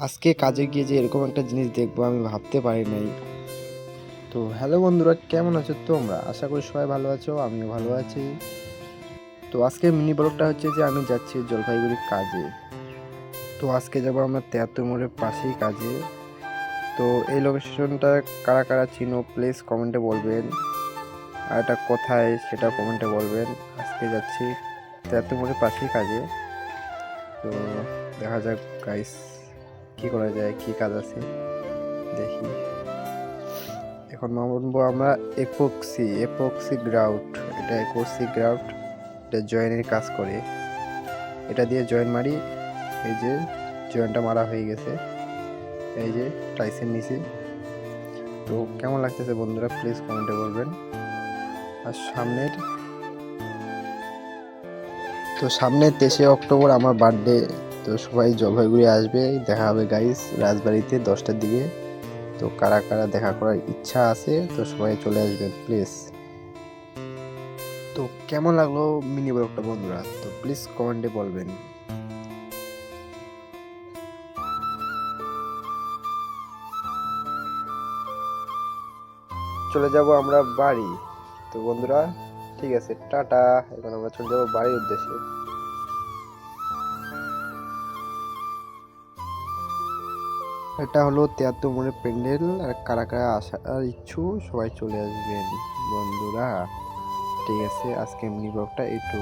আজকে কাজে গিয়ে যে এরকম একটা জিনিস দেখবো আমি ভাবতে পারি নাই। তো হ্যালো বন্ধুরা, কেমন আছো তোমরা? আশা করি সবাই ভালো আছো, আমিও ভালো আছি। তো আজকে মিনি ব্লগটা হচ্ছে যে আমি যাচ্ছি জলপাইগুড়ির কাজে। তো আজকে যাবো আমরা 73 মোড়ের পাশেই কাজে। তো এই লোকেশনটা কারা কারা চিনো প্লিজ কমেন্টে বলবেন, আর এটা কোথায় সেটা কমেন্টে বলবেন। আজকে যাচ্ছি 73 মোড়ের পাশেই কাজে। তো দেখা যাক গাইস, কি করা যায়, কি কাজ আছে দেখি। এখন নামবো আমরা এপক্সি গ্রাউট। এটা এপক্সি গ্রাউট, এটা জয়েনের কাজ করে। এটা দিয়ে জয়েন মারি। এই যে জয়েনটা মারা হয়ে গেছে, এই যে টাইসের নিচে। তো কেমন লাগতেছে বন্ধুরা প্লিজ কমেন্টে বলবেন। আর সামনে 23শে অক্টোবর আমার বার্থডে। তো সবাই জলপাইগুড়ি আসবে, দেখা হবে গাইস রাজবাড়িতে 10টার দিকে। তো কারা কারা দেখা করার ইচ্ছা আছে তো সবাই চলে আসবেন প্লিজ। তো কেমন লাগলো মিনি ব্লগটা বন্ধুরা, তো প্লিজ কমেন্টে বলবেন। চলে যাব আমরা বাড়ি। তো বন্ধুরা ঠিক আছে, টাটা। এখন আমরা চলে যাবো বাড়ির উদ্দেশ্যে। এটা হলো 73 মোড়ের প্যান্ডেল। আর কারা কারা আসার ইচ্ছু সবাই চলে আসবেন বন্ধুরা। ঠিক আছে, আজকে মিনি ব্লগটা এইটুকু।